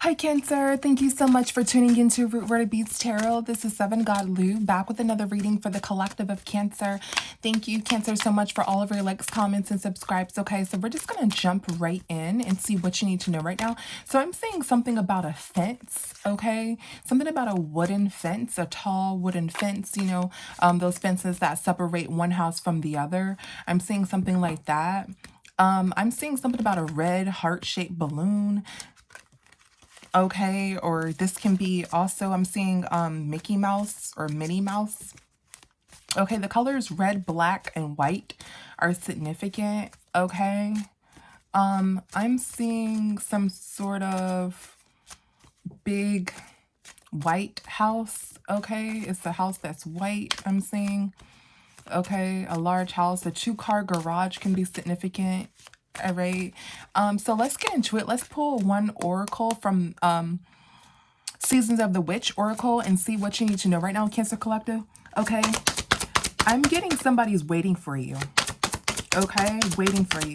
Hi Cancer, thank you so much for tuning into Root Word of Beats Tarot. This is Seven God Lou back with another reading for the collective of Cancer. Thank you Cancer so much for all of your likes, comments, and subscribes. Okay, so we're just going to jump right in and see what you need to know right now. So I'm saying something about a fence, okay? Something about a wooden fence, a tall wooden fence, you know, those fences that separate one house from the other. I'm seeing something like that. I'm seeing something about a red heart-shaped balloon. Okay, or this can be also, I'm seeing Mickey Mouse or Minnie Mouse. Okay, the colors red, black, and white are significant. Okay, I'm seeing some sort of big white house. Okay, it's the house that's white, I'm seeing. Okay, a large house, a 2-car garage can be significant. All right, so let's get into it. Let's pull one oracle from Seasons of the Witch Oracle and see what you need to know right now, Cancer Collective. Okay, I'm getting somebody's waiting for you. Okay, waiting for you.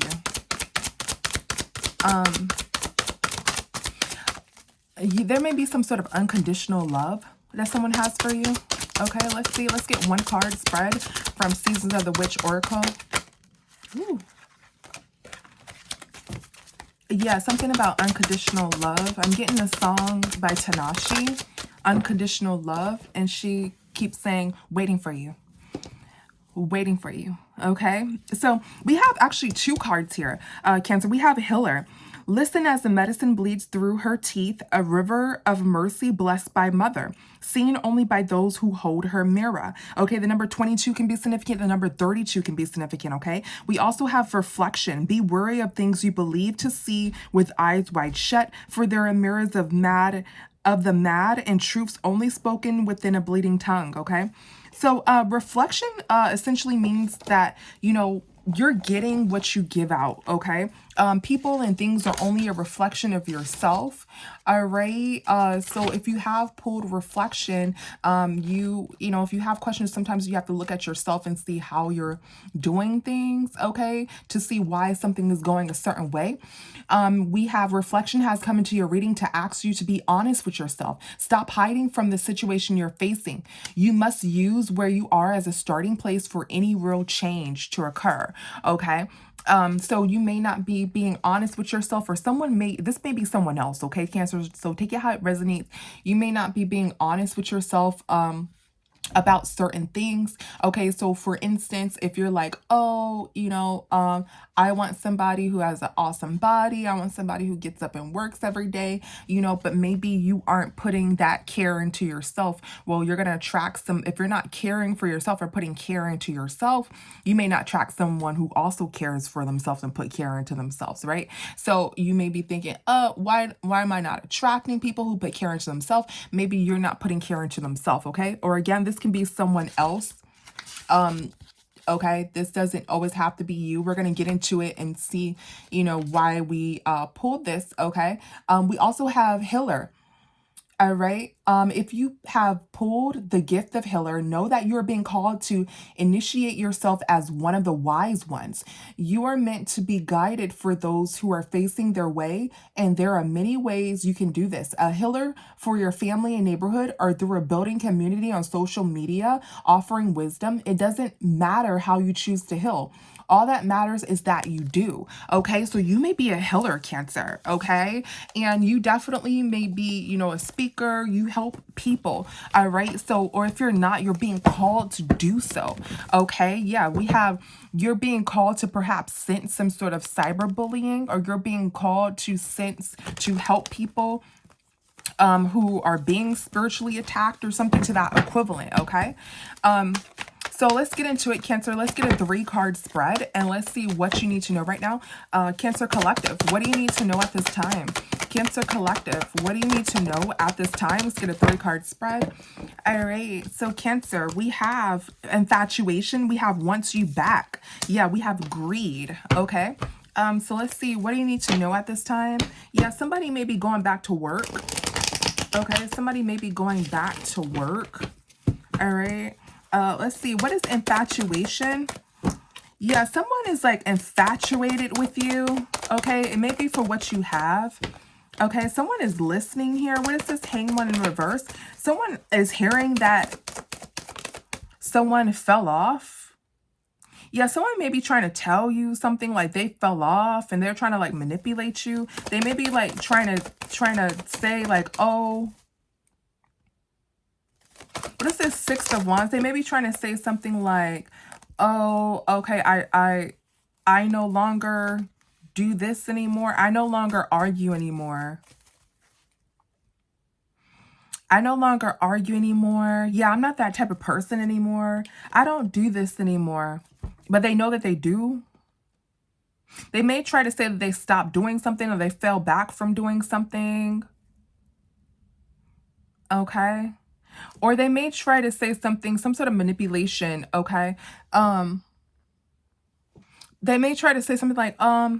There may be some sort of unconditional love that someone has for you. Okay, let's see. Let's get one card spread from Seasons of the Witch Oracle. Ooh. Yeah, something about unconditional love. I'm getting a song by Tanashi, Unconditional Love, and she keeps saying, waiting for you. Waiting for you. Okay, so we have actually 2 cards here, Cancer. We have Healer. Listen as the medicine bleeds through her teeth, a river of mercy blessed by mother, seen only by those who hold her mirror. Okay, the number 22 can be significant. The number 32 can be significant, okay? We also have reflection. Be wary of things you believe to see with eyes wide shut, for there are mirrors of the mad and truths only spoken within a bleeding tongue, okay? So reflection essentially means that, you know, you're getting what you give out, okay? People and things are only a reflection of yourself, all right? So if you have pulled reflection, you know, if you have questions, sometimes you have to look at yourself and see how you're doing things, okay? To see why something is going a certain way. We have reflection has come into your reading to ask you to be honest with yourself. Stop hiding from the situation you're facing. You must use where you are as a starting place for any real change to occur, okay? So you may not be being honest with yourself, or this may be someone else, okay, Cancer? So take it how it resonates. You may not be being honest with yourself, about certain things. Okay, so for instance, if you're like, oh, you know, I want somebody who has an awesome body, I want somebody who gets up and works every day, you know, but maybe you aren't putting that care into yourself. Well, you're going to attract if you're not caring for yourself or putting care into yourself, you may not attract someone who also cares for themselves and put care into themselves, right? So you may be thinking, why am I not attracting people who put care into themselves? Maybe you're not putting care into themselves, okay? Or again, this can be someone else. Okay, this doesn't always have to be you. We're going to get into it and see, you know, why we pulled this, okay? We also have Healer. All right. If you have pulled the gift of Healer, know that you are being called to initiate yourself as one of the wise ones. You are meant to be guided for those who are facing their way, and there are many ways you can do this. A healer for your family and neighborhood, or through a building community on social media, offering wisdom. It doesn't matter how you choose to heal. All that matters is that you do, okay? So you may be a healer, Cancer, okay? And you definitely may be, you know, a speaker. You help people, all right? So, or if you're not, you're being called to do so, okay? Yeah, we have, you're being called to perhaps sense some sort of cyberbullying, or you're being called to help people who are being spiritually attacked, or something to that equivalent, okay? So let's get into it, Cancer. Let's get a 3-card spread, and let's see what you need to know right now. Cancer Collective, what do you need to know at this time? Cancer Collective, what do you need to know at this time? Let's get a 3-card spread. All right, so Cancer, we have infatuation. We have wants you back. Yeah, we have greed, okay? So let's see, what do you need to know at this time? Yeah, somebody may be going back to work. Okay, somebody may be going back to work. All right. Let's see. What is infatuation? Yeah, someone is like infatuated with you. Okay, it may be for what you have. Okay, someone is listening here. What is this hangman in reverse? Someone is hearing that someone fell off. Yeah, someone may be trying to tell you something like they fell off and they're trying to like manipulate you. They may be like trying to say like, oh, what is this Six of Wands? They may be trying to say something like, oh, okay, I no longer do this anymore. I no longer argue anymore. I no longer argue anymore. Yeah, I'm not that type of person anymore. I don't do this anymore. But they know that they do. They may try to say that they stopped doing something or they fell back from doing something. Okay. Or they may try to say something, some sort of manipulation. Okay. They may try to say something like, I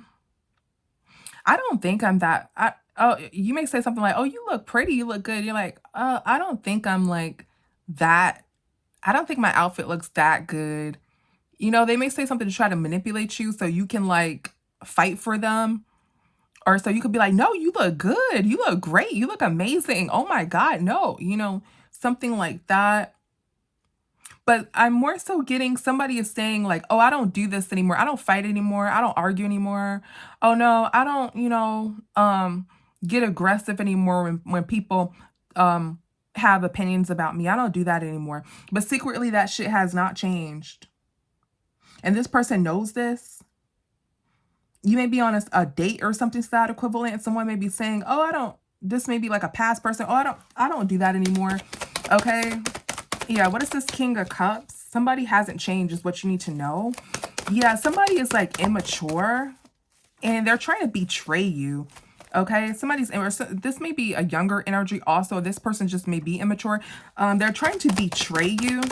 don't think I'm that. Oh, you may say something like, oh, you look pretty, you look good. You're like, I don't think I'm like that. I don't think my outfit looks that good. You know, they may say something to try to manipulate you so you can like fight for them. Or so you could be like, no, you look good. You look great. You look amazing. Oh my God. No, you know, something like that. But I'm more so getting somebody is saying like, oh, I don't do this anymore. I don't fight anymore. I don't argue anymore. Oh no, I don't, get aggressive anymore when people have opinions about me. I don't do that anymore. But secretly that shit has not changed. And this person knows this. You may be on a date or something to that equivalent, and someone may be saying, oh, I don't, this may be like a past person. Oh, I don't do that anymore. Okay. Yeah, what is this King of Cups? Somebody hasn't changed is what you need to know. Yeah, somebody is like immature and they're trying to betray you. Okay, this may be a younger energy also. This person just may be immature. They're trying to betray you.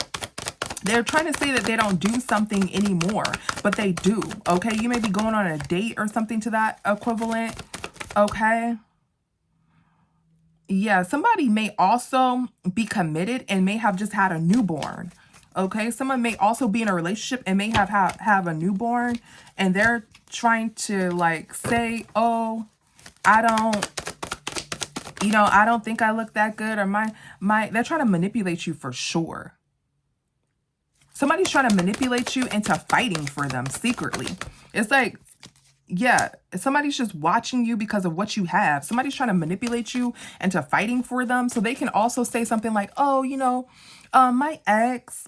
They're trying to say that they don't do something anymore, but they do. Okay, you may be going on a date or something to that equivalent. Okay. Yeah, somebody may also be committed and may have just had a newborn. Okay, someone may also be in a relationship and may have a newborn, and they're trying to like say, oh, I don't think I look that good, or they're trying to manipulate you for sure. Somebody's trying to manipulate you into fighting for them secretly. It's like, yeah, somebody's just watching you because of what you have. Somebody's trying to manipulate you into fighting for them. So they can also say something like, oh, my ex,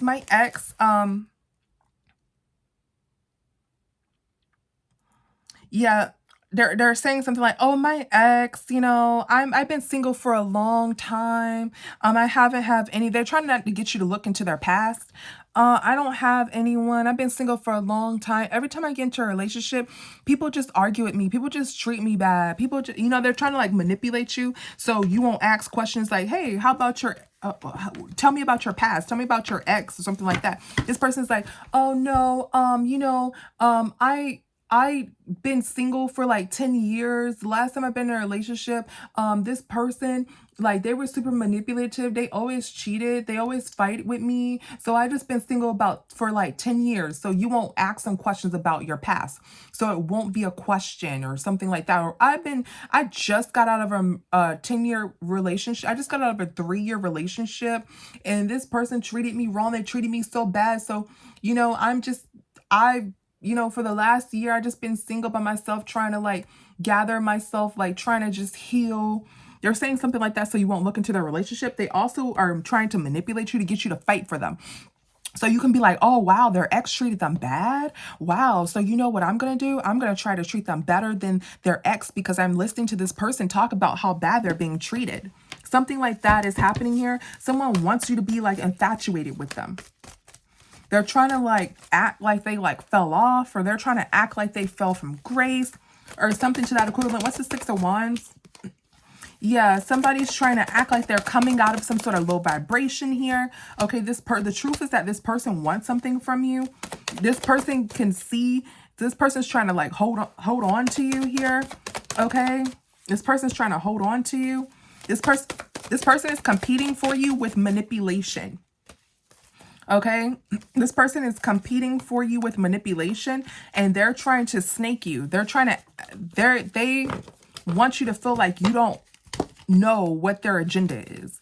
yeah, they're saying something like, oh, my ex, I've been single for a long time. I haven't have any. They're trying not to get you to look into their past. I don't have anyone. I've been single for a long time. Every time I get into a relationship, people just argue with me. People just treat me bad. People just, they're trying to like manipulate you so you won't ask questions like, hey, how about your tell me about your past, tell me about your ex or something like that. This person's like, oh no, I been single for like 10 years. Last time I've been in a relationship, this person, like, they were super manipulative. They always cheated. They always fight with me. So I just been single for like 10 years. So you won't ask some questions about your past. So it won't be a question or something like that. Or I just got out of a 10-year relationship. I just got out of a 3-year relationship and this person treated me wrong. They treated me so bad. So, for the last year, I just been single by myself, trying to like gather myself, like trying to just heal. They're saying something like that so you won't look into their relationship. They also are trying to manipulate you to get you to fight for them. So you can be like, oh, wow, their ex treated them bad. Wow. So you know what I'm going to do? I'm going to try to treat them better than their ex because I'm listening to this person talk about how bad they're being treated. Something like that is happening here. Someone wants you to be like infatuated with them. They're trying to like act like they like fell off, or they're trying to act like they fell from grace or something to that equivalent. What's the Six of Wands? Yeah, somebody's trying to act like they're coming out of some sort of low vibration here. Okay, the truth is that this person wants something from you. This person can see, this person's trying to like hold on to you here. Okay, this person's trying to hold on to you. This person is competing for you with manipulation. Okay, this person is competing for you with manipulation, and they're trying to snake you. They want you to feel like you don't know what their agenda is,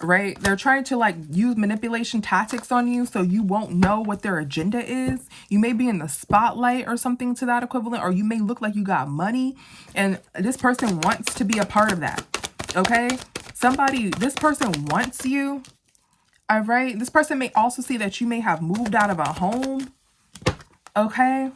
right? They're trying to like use manipulation tactics on you so you won't know what their agenda is. You may be in the spotlight or something to that equivalent, or you may look like you got money, and this person wants to be a part of that, okay? This person wants you, all right? This person may also see that you may have moved out of a home, okay?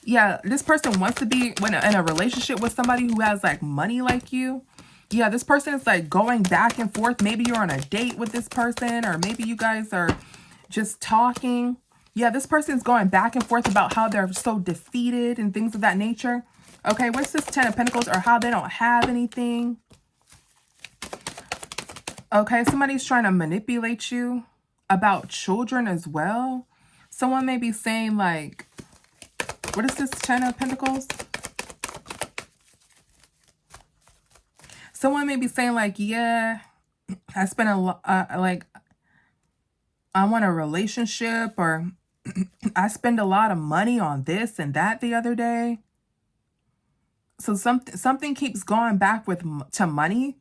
Yeah, this person wants to be in a relationship with somebody who has like money like you. Yeah, this person is like going back and forth. Maybe you're on a date with this person, or maybe you guys are just talking. Yeah, this person's going back and forth about how they're so defeated and things of that nature. Okay, what's this 10 of Pentacles, or how they don't have anything? Okay, somebody's trying to manipulate you about children as well. Someone may be saying like, what is this 10 of Pentacles? Someone may be saying like, yeah, I spent a lot, like, I want a relationship, or I spend a lot of money on this and that the other day. So something keeps going back to money.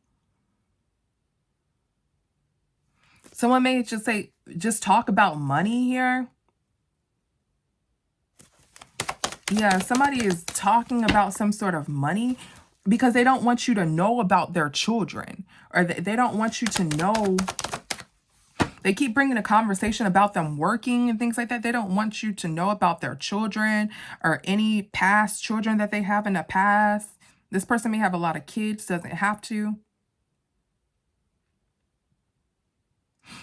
Someone may just talk about money here. Yeah, somebody is talking about some sort of money because they don't want you to know about their children, or they don't want you to know. They keep bringing a conversation about them working and things like that. They don't want you to know about their children or any past children that they have in the past. This person may have a lot of kids, doesn't have to.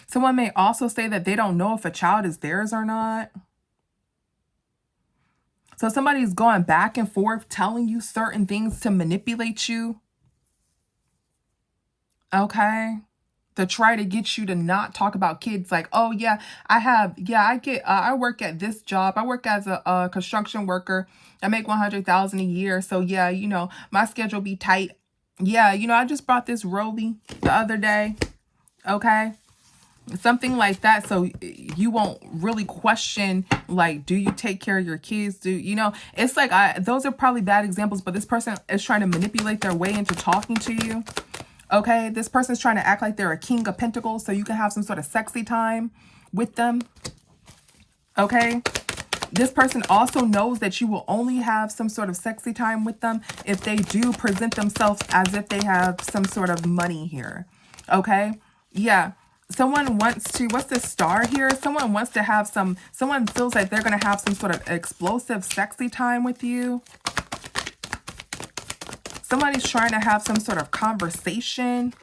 Someone may also say that they don't know if a child is theirs or not. So somebody's going back and forth telling you certain things to manipulate you. Okay. To try to get you to not talk about kids. Like, oh yeah, I work at this job. I work as a construction worker. I make $100,000 a year. So yeah, you know, my schedule be tight. Yeah, you know, I just bought this rollie the other day. Okay. Something like that, so you won't really question, like, do you take care of your kids? It's like, those are probably bad examples, but this person is trying to manipulate their way into talking to you. Okay, this person's trying to act like they're a king of pentacles so you can have some sort of sexy time with them. Okay, this person also knows that you will only have some sort of sexy time with them if they do present themselves as if they have some sort of money here. Okay, yeah. Someone wants to, what's this star here? Someone wants to have someone feels like they're going to have some sort of explosive, sexy time with you. Somebody's trying to have some sort of conversation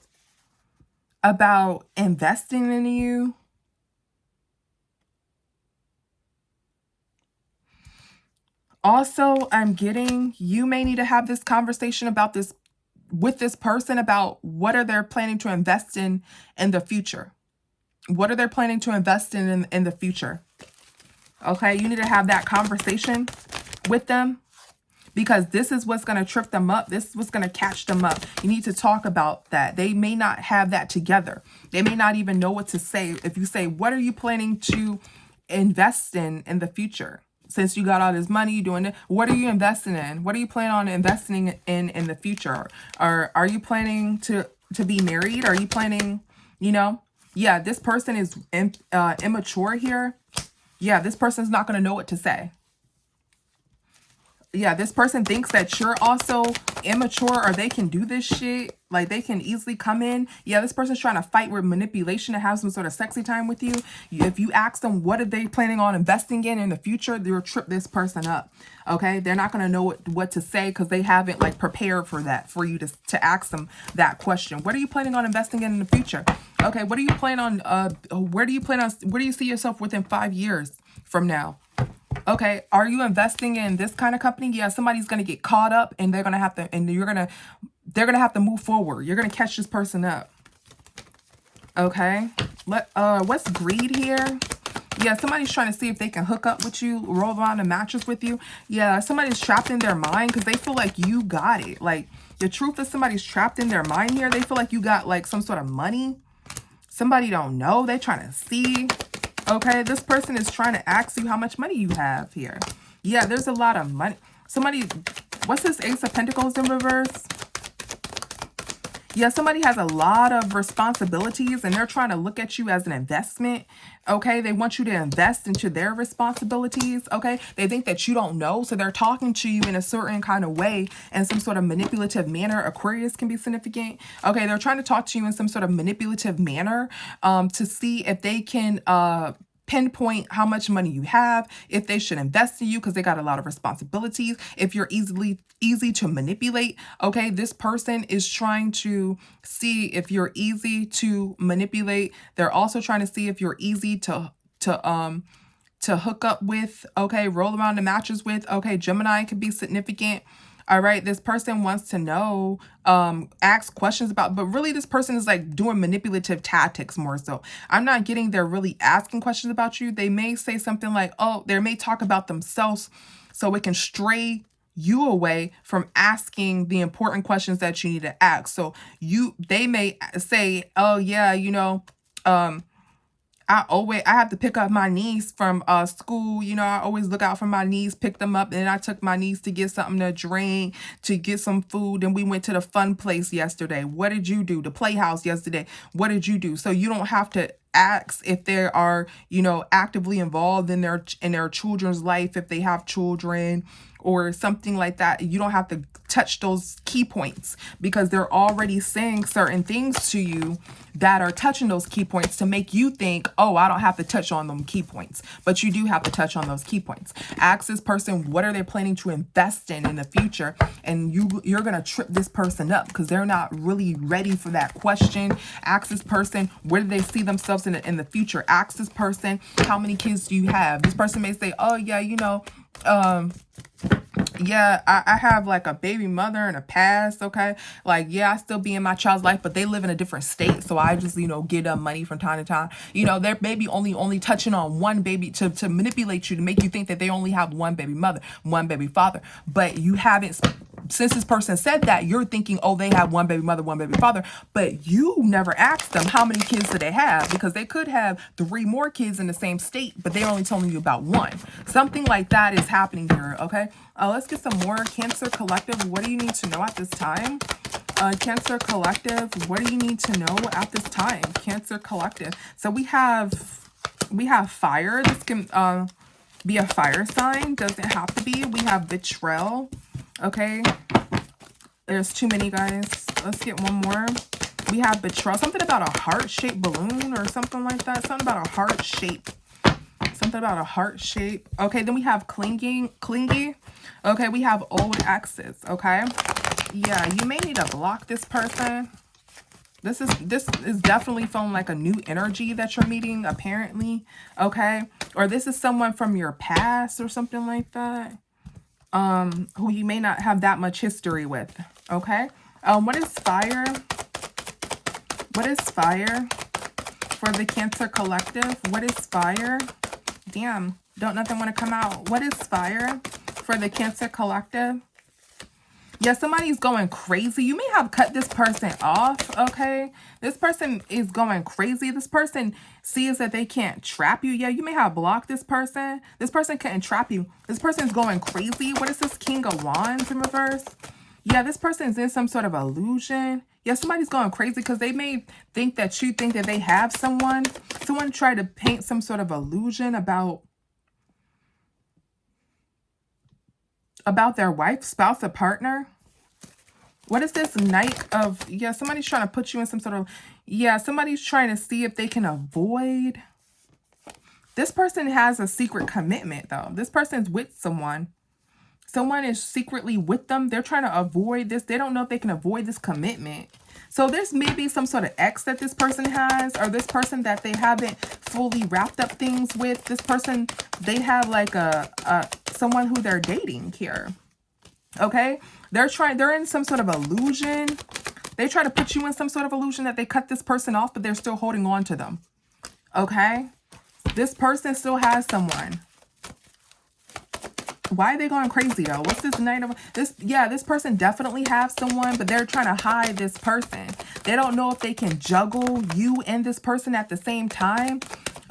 about investing in you. Also, I'm getting, you may need to have this conversation about this with this person about what are they planning to invest in the future. What are they planning to invest in the future? Okay, you need to have that conversation with them because this is what's going to trip them up. This is what's going to catch them up. You need to talk about that. They may not have that together. They may not even know what to say. If you say, what are you planning to invest in the future? Since you got all this money, you doing it. What are you investing in? What are you planning on investing in the future? Or are you planning to be married? Are you planning, you know? Yeah, this person is immature here. Yeah, this person's not going to know what to say. Yeah, this person thinks that you're also immature or they can do this shit. Like, they can easily come in. Yeah, this person's trying to fight with manipulation to have some sort of sexy time with you. If you ask them what are they planning on investing in the future, they'll trip this person up. Okay, they're not going to know what to say because they haven't like prepared for that, for you to ask them that question. What are you planning on investing in the future? Okay, what do you plan on, where do you see yourself within 5 years from now? Okay, are you investing in this kind of company? Yeah, somebody's going to get caught up and they're going to have to, and they're going to have to move forward. You're going to catch this person up. Okay, what's greed here? Yeah, somebody's trying to see if they can hook up with you, roll around a mattress with you. Yeah, somebody's trapped in their mind because they feel like you got it. Like, the truth is somebody's trapped in their mind here. They feel like you got like some sort of money. Somebody don't know. They're trying to see. Okay, this person is trying to ask you how much money you have here. Yeah, there's a lot of money. Somebody, what's this Ace of Pentacles in reverse? Yeah, somebody has a lot of responsibilities and they're trying to look at you as an investment. Okay, they want you to invest into their responsibilities. Okay, they think that you don't know, so they're talking to you in a certain kind of way, in some sort of manipulative manner. Aquarius can be significant. Okay, they're trying to talk to you in some sort of manipulative manner, to see if they can pinpoint how much money you have, if they should invest in you because they got a lot of responsibilities, if you're easy to manipulate. Okay, this person is trying to see if you're easy to manipulate. They're also trying to see if you're easy to hook up with. Okay, roll around the mattress with. Okay, Gemini could be significant. All right, this person wants to know, ask questions about, but really this person is like doing manipulative tactics more so. I'm not getting they're really asking questions about you. They may say something like, oh, they may talk about themselves so it can stray you away from asking the important questions that you need to ask. So they may say, oh yeah, I have to pick up my niece from school. I always look out for my niece, pick them up, and I took my niece to get something to drink, to get some food, and we went to the fun place yesterday. What did you do? The playhouse yesterday. What did you do? So you don't have to ask if they are, actively involved in their children's life, if they have children or something like that. You don't have to touch those key points because they're already saying certain things to you that are touching those key points to make you think, oh, I don't have to touch on them key points, but you do have to touch on those key points. Ask this person, what are they planning to invest in the future? And you're going to trip this person up because they're not really ready for that question. Ask this person, where do they see themselves in the future? Ask this person, how many kids do you have? This person may say, oh yeah, yeah, I have like a baby mother and a past. Okay, like, yeah, I still be in my child's life, but they live in a different state, so I just get them money from time to time. They're maybe only touching on one baby to manipulate you, to make you think that they only have one baby mother, one baby father, but you haven't. Since this person said that, you're thinking, oh, they have one baby mother, one baby father, but you never asked them how many kids do they have, because they could have 3 more kids in the same state, but they're only telling you about one. Something like that is happening here, okay? Let's get some more. Cancer Collective, what do you need to know at this time? Cancer Collective, what do you need to know at this time? Cancer Collective. So we have fire. This can be a fire sign. Doesn't have to be. We have betrayal. Okay. There's too many, guys. Let's get one more. We have betrayal. Something about a heart-shaped balloon or something like that. Something about a heart shape. Something about a heart shape. Okay, then we have clingy. Okay, we have old exes. Okay. Yeah, you may need to block this person. This is definitely feeling like a new energy that you're meeting, apparently. Okay. Or this is someone from your past or something like that. Who you may not have that much history with. Okay. What is fire? What is fire for the Cancer Collective? What is fire? Damn, don't nothing want to come out. What is fire for the Cancer Collective? Yeah, somebody's going crazy. You may have cut this person off, okay? This person is going crazy. This person sees that they can't trap you. Yeah, you may have blocked this person. This person couldn't trap you. This person's going crazy. What is this? King of Wands in reverse? Yeah, this person is in some sort of illusion. Yeah, somebody's going crazy because they may think that you think that they have someone. Someone tried to paint some sort of illusion about their wife, spouse, or partner. What is this? Knight of... Yeah, somebody's trying to put you in some sort of... Yeah, somebody's trying to see if they can avoid... This person has a secret commitment, though. This person's with someone. Someone is secretly with them. They're trying to avoid this. They don't know if they can avoid this commitment. So there's maybe some sort of ex that this person has, or this person that they haven't fully wrapped up things with. This person, they have like someone who they're dating here. Okay? They're in some sort of illusion. They try to put you in some sort of illusion that they cut this person off, but they're still holding on to them. Okay? This person still has someone. Why are they going crazy though? What's this Knight of... this person definitely has someone, but they're trying to hide this person. They don't know if they can juggle you and this person at the same time.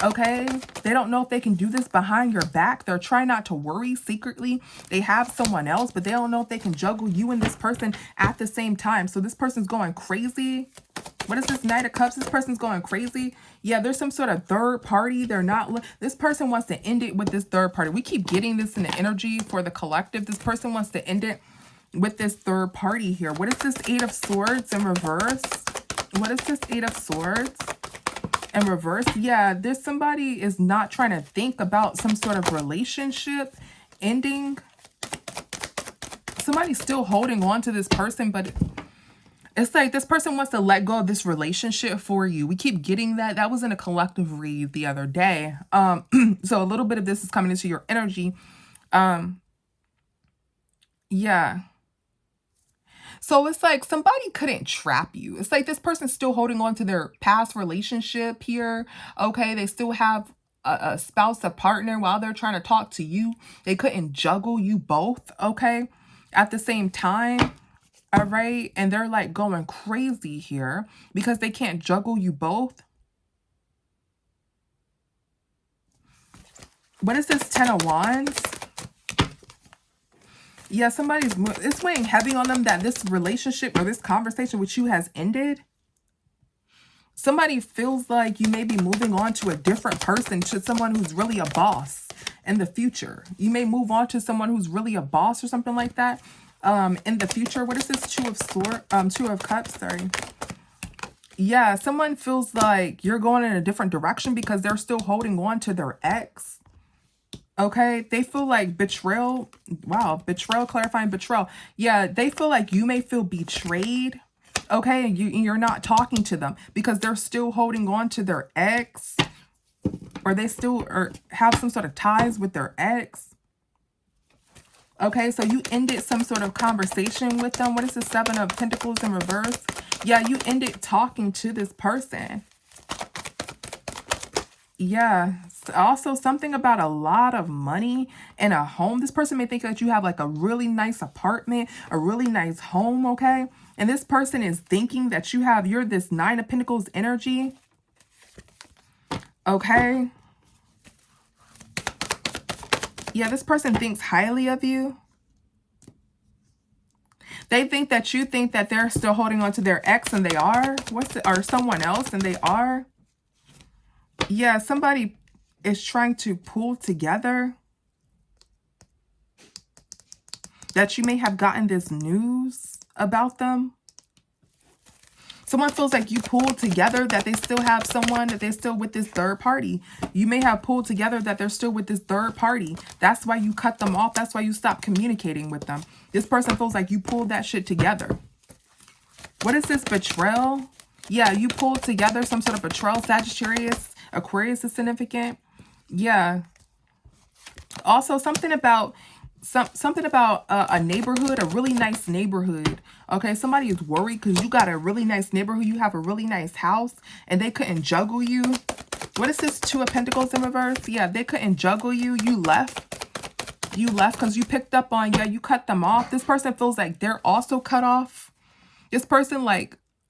Okay, they don't know if they can do this behind your back. They're trying not to worry secretly. They have someone else, but they don't know if they can juggle you and this person at the same time. So this person's going crazy. What is this Knight of Cups? This person's going crazy. Yeah, there's some sort of third party. They're not. This person wants to end it with this third party. We keep getting this in the energy for the collective. This person wants to end it with this third party here. What is this Eight of Swords in reverse? What is this Eight of Swords in reverse? Yeah, there's somebody is not trying to think about some sort of relationship ending. Somebody's still holding on to this person, but it's like this person wants to let go of this relationship for you. We keep getting that. That was in a collective read the other day. So a little bit of this is coming into your energy. Yeah. So it's like somebody couldn't trap you. It's like this person's still holding on to their past relationship here. Okay, they still have a spouse, a partner while they're trying to talk to you. They couldn't juggle you both, okay, at the same time. All right, and they're like going crazy here because they can't juggle you both. What is this Ten of Wands? Yeah, it's weighing heavy on them that this relationship or this conversation with you has ended. Somebody feels like you may be moving on to a different person, to someone who's really a boss in the future. You may move on to someone who's really a boss or something like that in the future. What is this Two of Cups, sorry. Yeah, someone feels like you're going in a different direction because they're still holding on to their ex. Okay, they feel like betrayal. Wow, betrayal, clarifying betrayal. Yeah, they feel like you may feel betrayed. Okay, and you're not talking to them because they're still holding on to their ex, or they still have some sort of ties with their ex. Okay, so you ended some sort of conversation with them. What is the Seven of Pentacles in reverse? Yeah, you ended talking to this person. Yeah, also something about a lot of money and a home. This person may think that you have like a really nice apartment, a really nice home, okay? And this person is thinking that you're this Nine of Pentacles energy, okay? Yeah, this person thinks highly of you. They think that you think that they're still holding on to their ex, and they are. Or someone else, and they are. Yeah, somebody is trying to pull together that you may have gotten this news about them. Someone feels like you pulled together that they still have someone, that they're still with this third party. You may have pulled together that they're still with this third party. That's why you cut them off. That's why you stopped communicating with them. This person feels like you pulled that shit together. What is this betrayal? Yeah, you pulled together some sort of betrayal. Sagittarius, Aquarius is significant. Yeah. Also, something about a neighborhood, a really nice neighborhood. Okay, somebody is worried because you got a really nice neighborhood. You have a really nice house, and they couldn't juggle you. What is this Two of Pentacles in reverse? Yeah, they couldn't juggle you. You left. You left because you picked up on, yeah, you cut them off. This person feels like they're also cut off. This person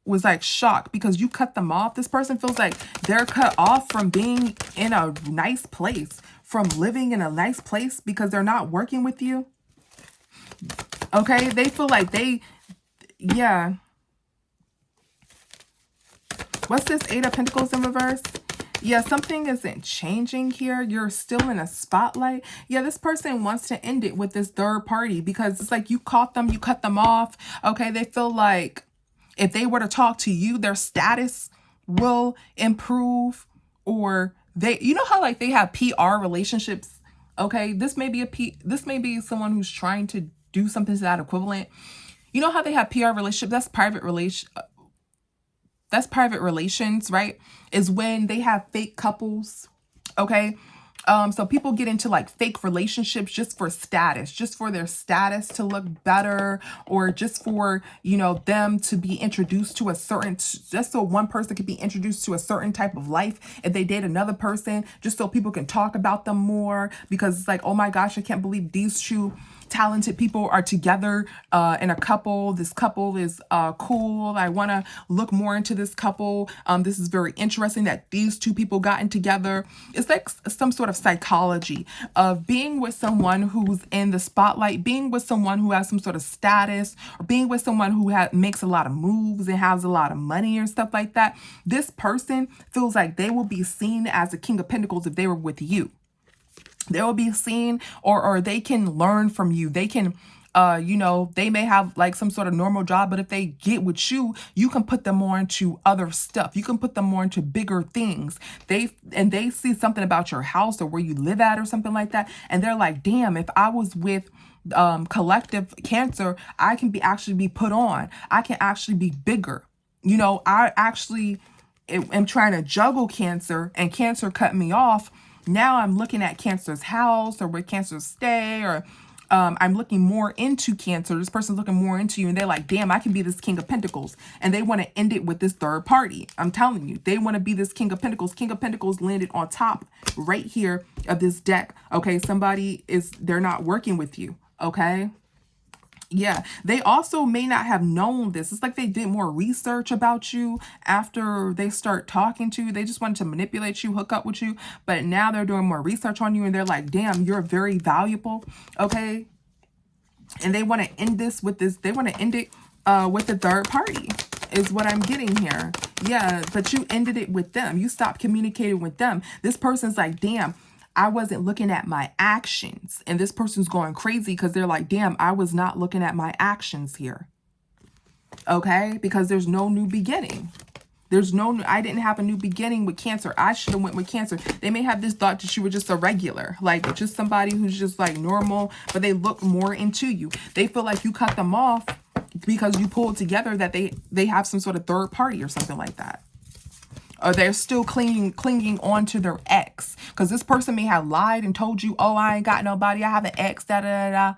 was shocked because you cut them off. This person feels like they're cut off from being in a nice place, from living in a nice place because they're not working with you. Okay, they feel like yeah. What's this Eight of Pentacles in reverse? Yeah, something isn't changing here. You're still in a spotlight. Yeah, this person wants to end it with this third party because it's like you caught them, you cut them off. Okay, they feel like if they were to talk to you, their status will improve, or you know how like they have PR relationships. Okay, this may be someone who's trying to do something to that equivalent. You know how they have PR relationship? That's private relations, right? Is when they have fake couples. Okay. So people get into like fake relationships just for status, just for their status to look better, or just for, them to be introduced to just so one person could be introduced to a certain type of life if they date another person, just so people can talk about them more because it's like, oh my gosh, I can't believe these two talented people are together in a couple. This couple is cool. I want to look more into this couple. This is very interesting that these two people gotten together. It's like some sort of psychology of being with someone who's in the spotlight, being with someone who has some sort of status, or being with someone who makes a lot of moves and has a lot of money or stuff like that. This person feels like they will be seen as a King of Pentacles if they were with you. They will be seen, or they can learn from you. They can, you know, they may have like some sort of normal job, but if they get with you, you can put them more into other stuff. You can put them more into bigger things. They see something about your house or where you live at or something like that. And they're like, damn, if I was with collective Cancer, I can actually be put on. I can actually be bigger. You know, I actually am trying to juggle Cancer, and Cancer cut me off. Now I'm looking at Cancer's house or where Cancer stay, or I'm looking more into Cancer. This person's looking more into you, and they're like, damn, I can be this King of Pentacles. And they want to end it with this third party. I'm telling you, they want to be this King of Pentacles. King of Pentacles landed on top right here of this deck. Okay, they're not working with you. Okay. Yeah, they also may not have known this. It's like they did more research about you after they start talking to you. They just wanted to manipulate you, hook up with you. But now they're doing more research on you, and they're like, damn, you're very valuable. Okay. And they want to end this with this. They want to end it with the third party is what I'm getting here. Yeah, but you ended it with them. You stopped communicating with them. This person's like, damn, I wasn't looking at my actions. And this person's going crazy because they're like, damn, I was not looking at my actions here. Okay? Because there's no new beginning. I didn't have a new beginning with Cancer. I should have went with Cancer. They may have this thought that you were just a regular, like just somebody who's just like normal, but they look more into you. They feel like you cut them off because you pulled together, that they have some sort of third party or something like that. Or they're still clinging on to their ex. Because this person may have lied and told you, oh, I ain't got nobody. I have an ex, da-da-da-da.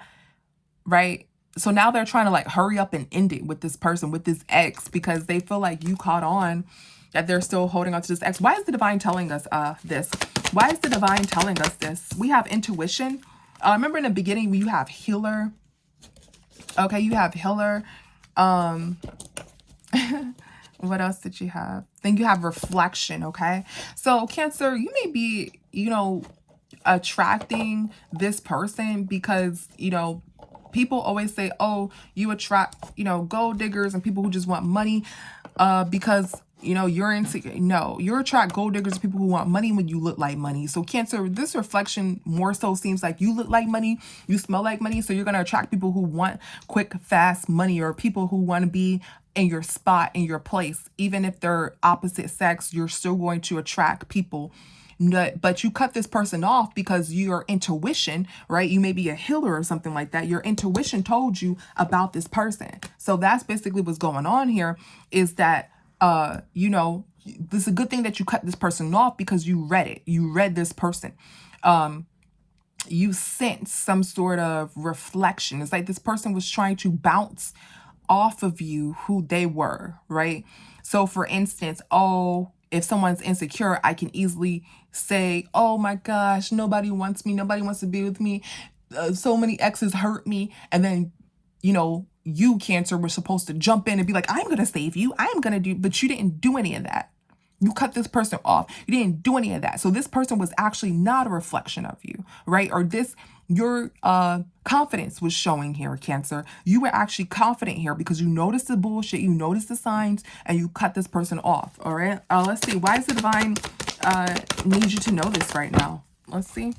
Right? So now they're trying to like hurry up and end it with this person, with this ex, because they feel like you caught on that they're still holding on to this ex. Why is the divine telling us this? Why is the divine telling us this? We have intuition. Remember in the beginning, you have healer. Okay, you have healer. What else did you have? Then you have reflection, okay? So Cancer, you may be, you know, attracting this person because, you know, people always say, oh, you attract, you know, gold diggers and people who just want money because, you know, you're insecure. No, you attract gold diggers and people who want money when you look like money. So Cancer, this reflection more so seems like you look like money, you smell like money. So you're going to attract people who want quick, fast money, or people who want to be in your spot, in your place. Even if they're opposite sex, you're still going to attract people. But you cut this person off because your intuition, right? You may be a healer or something like that. Your intuition told you about this person. So that's basically what's going on here, is that, you know, this is a good thing that you cut this person off because you read it. You read this person. You sense some sort of reflection. It's like this person was trying to bounce off of you who they were, right? So for instance, oh, if someone's insecure, I can easily say, oh my gosh, nobody wants me. Nobody wants to be with me. So many exes hurt me. And then, you know, you, Cancer, were supposed to jump in and be like, I'm going to save you. I'm going to do, but you didn't do any of that. You cut this person off. You didn't do any of that. So this person was actually not a reflection of you, right? Or your confidence was showing here, Cancer. You were actually confident here because you noticed the bullshit, you noticed the signs, and you cut this person off, all right? Let's see. Why does the divine need you to know this right now? Let's see.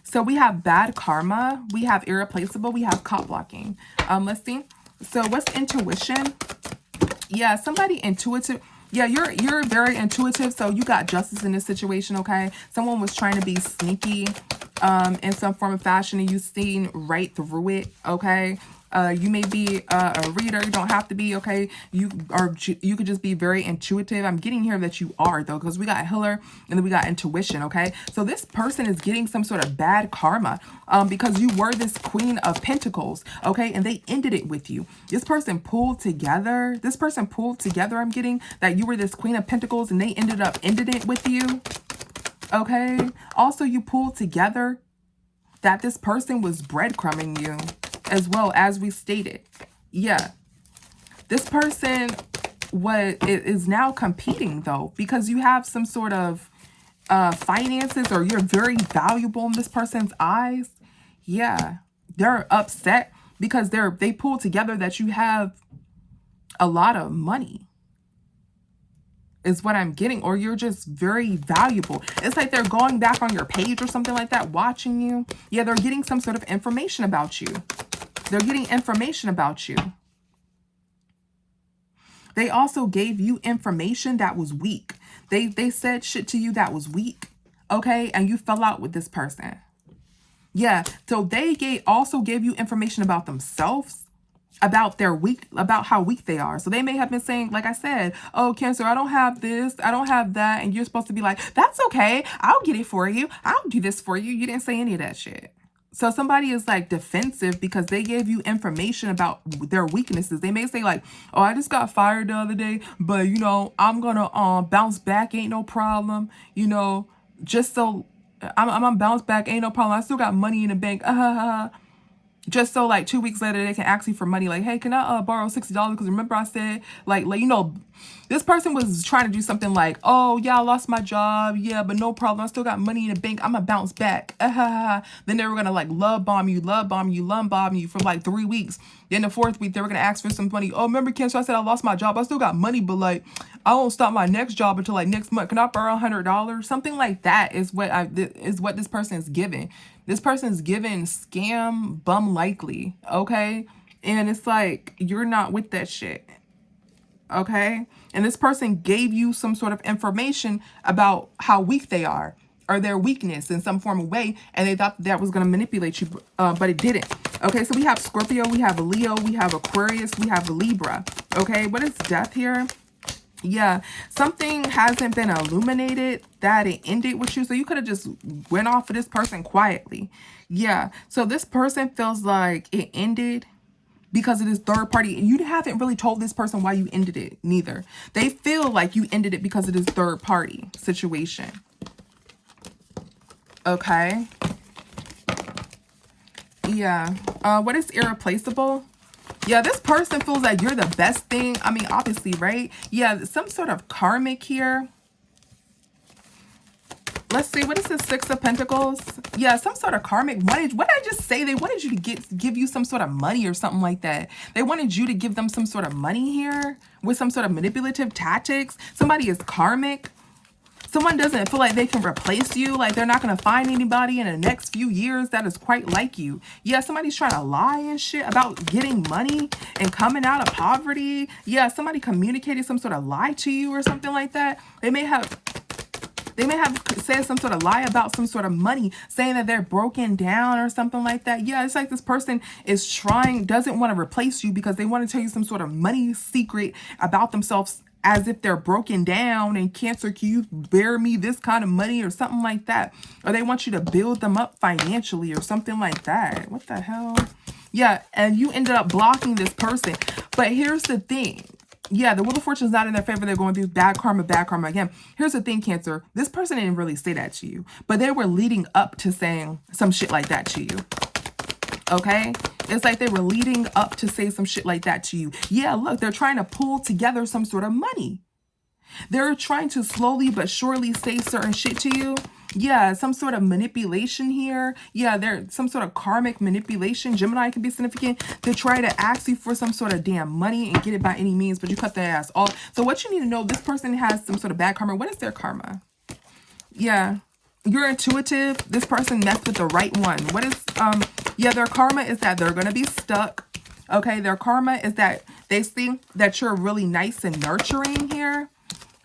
So we have bad karma. We have irreplaceable. We have caught blocking. Let's see. So what's intuition? Yeah, somebody intuitive. Yeah, you're very intuitive, so you got justice in this situation, okay? Someone was trying to be sneaky in some form of fashion, and you've seen right through it, okay? You may be a reader, you don't have to be, okay? You could just be very intuitive. I'm getting here that you are, though, because we got healer and then we got intuition, okay? So this person is getting some sort of bad karma because you were this Queen of Pentacles, okay? And they ended it with you. This person pulled together, I'm getting that you were this Queen of Pentacles and they ended it with you, okay? Also, you pulled together that this person was breadcrumbing you. as well, as we stated. Yeah. This person is now competing, though, because you have some sort of finances, or you're very valuable in this person's eyes. Yeah. They're upset because they pull together that you have a lot of money, is what I'm getting, or you're just very valuable. It's like they're going back on your page or something like that, watching you. Yeah, they're getting some sort of information about you. They're getting information about you. They also gave you information that was weak. They said shit to you that was weak, okay? And you fell out with this person. Yeah, so they also gave you information about themselves, about about how weak they are. So they may have been saying, like I said, oh, Cancer, I don't have this, I don't have that. And you're supposed to be like, that's okay, I'll get it for you, I'll do this for you. You didn't say any of that shit. So somebody is like defensive because they gave you information about their weaknesses. They may say like, oh, I just got fired the other day, but you know, I'm gonna bounce back, ain't no problem. You know, just so I'm gonna bounce back, ain't no problem. I still got money in the bank. Just so like 2 weeks later they can ask you for money, like, hey, can I borrow $60? Because remember I said, like you know, this person was trying to do something like, oh yeah, I lost my job, yeah, but no problem, I still got money in the bank, I'm gonna bounce back. Then they were gonna like love bomb you for like 3 weeks. Then the 4th week they were gonna ask for some money. Oh, remember, Cancer, I said I lost my job, I still got money, but like I won't start my next job until like next month. Can I borrow $100? Something like that is what this person is giving. This person is giving scam bum likely, okay? And it's like, you're not with that shit, okay? And this person gave you some sort of information about how weak they are, or their weakness in some form of way, and they thought that was going to manipulate you, but it didn't. Okay, so we have Scorpio, we have Leo, we have Aquarius, we have Libra. Okay, what is death here? Yeah, something hasn't been illuminated that it ended with you. So you could have just went off of this person quietly. Yeah, so this person feels like it ended because it is third party. You haven't really told this person why you ended it, neither. They feel like you ended it because it is third party situation. Okay. Yeah. What is irreplaceable? Yeah, this person feels like you're the best thing. I mean, obviously, right? Yeah, some sort of karmic here. Let's see, what is the Six of Pentacles? Yeah, some sort of karmic. What did I just say? They wanted you to give you some sort of money or something like that. They wanted you to give them some sort of money here with some sort of manipulative tactics. Somebody is karmic. Someone doesn't feel like they can replace you. Like they're not going to find anybody in the next few years that is quite like you. Yeah, somebody's trying to lie and shit about getting money and coming out of poverty. Yeah, somebody communicated some sort of lie to you or something like that. They may have said some sort of lie about some sort of money, saying that they're broken down or something like that. Yeah, it's like this person is doesn't want to replace you because they want to tell you some sort of money secret about themselves, as if they're broken down and Cancer, can you bear me this kind of money or something like that? Or they want you to build them up financially or something like that. What the hell? Yeah, and you ended up blocking this person. But here's the thing. Yeah, the Wheel of Fortune is not in their favor. They're going through bad karma again. Here's the thing, Cancer. This person didn't really say that to you, but they were leading up to saying some shit like that to you. Okay? It's like they were leading up to say some shit like that to you. Yeah, look, they're trying to pull together some sort of money. They're trying to slowly but surely say certain shit to you. Yeah, some sort of manipulation here. Yeah, there's some sort of karmic manipulation. Gemini can be significant to try to ask you for some sort of damn money and get it by any means, but you cut their ass off. So what you need to know, this person has some sort of bad karma. What is their karma? Yeah. You're intuitive. This person messed with the right one. What is, yeah, their karma is that they're going to be stuck. Okay, their karma is that they think that you're really nice and nurturing here.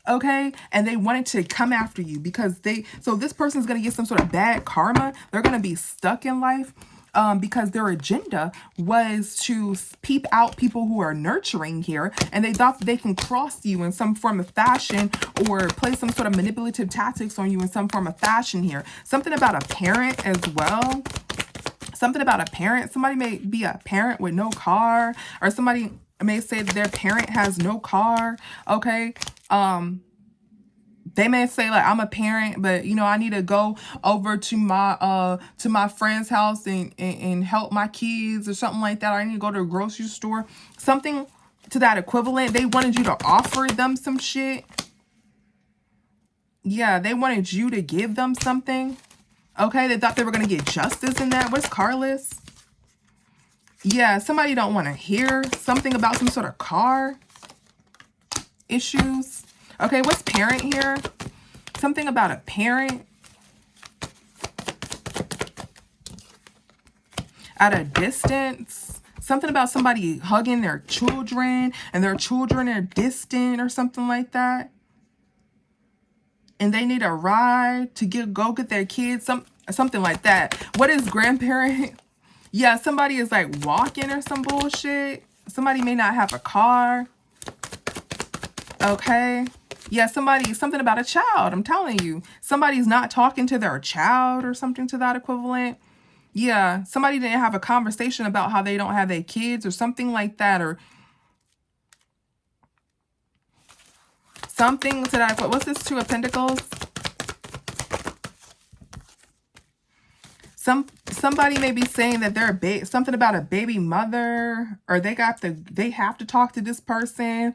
Okay, and they wanted to come after you because so this person is going to get some sort of bad karma. They're going to be stuck in life because their agenda was to peep out people who are nurturing here, and they thought that they can cross you in some form of fashion or play some sort of manipulative tactics on you in some form of fashion here. Something about a parent as well. Something about a parent. Somebody may be a parent with no car, or somebody may say that their parent has no car. Okay. They may say like, I'm a parent, but you know, I need to go over to my friend's house and help my kids or something like that. Or I need to go to a grocery store. Something to that equivalent. They wanted you to offer them some shit. Yeah, they wanted you to give them something. Okay, they thought they were going to get justice in that. What's Carlos? Yeah, somebody don't want to hear something about some sort of car issues. Okay, what's parent here? Something about a parent at a distance. Something about somebody hugging their children and their children are distant or something like that. And they need a ride to go get their kids. Something like that. What is grandparent? Yeah, somebody is like walking or some bullshit. Somebody may not have a car. Okay. Yeah, something about a child. I'm telling you. Somebody's not talking to their child or something to that equivalent. Yeah, somebody didn't have a conversation about how they don't have their kids or something like that. Or something to that. What's this? Two of Pentacles? Somebody may be saying that they're something about a baby mother, or they have to talk to this person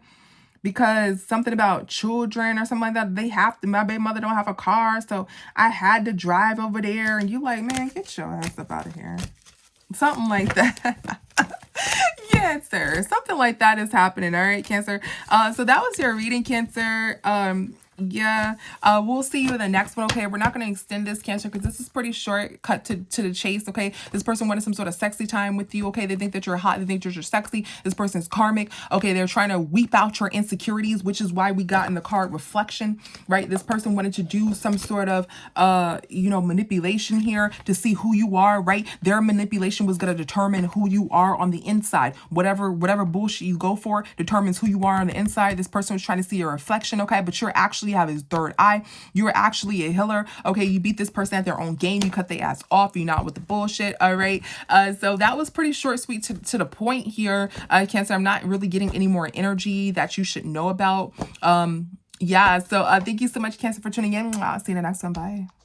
because something about children or something like that. They have to. My baby mother don't have a car, so I had to drive over there. And you like, man, get your ass up out of here. Something like that. Cancer. Something like that is happening. All right, Cancer. So that was your reading, Cancer. Yeah, we'll see you in the next one. Okay, we're not going to extend this, Cancer, because this is pretty short, cut to the chase. Okay, this person wanted some sort of sexy time with you. Okay, they think that you're hot, they think that you're sexy. This person's karmic. Okay, they're trying to weep out your insecurities, which is why we got in the card reflection, right? This person wanted to do some sort of manipulation here to see who you are, right? Their manipulation was going to determine who you are on the inside. Whatever bullshit you go for determines who you are on the inside. This person was trying to see your reflection. Okay, but you're actually have his third eye. You're actually a healer. Okay, you beat this person at their own game. You cut their ass off. You're not with the bullshit. All right. So that was pretty short, sweet, to the point here, Cancer. I'm not really getting any more energy that you should know about. Yeah. So thank you so much, Cancer, for tuning in. I'll see you in the next one. Bye.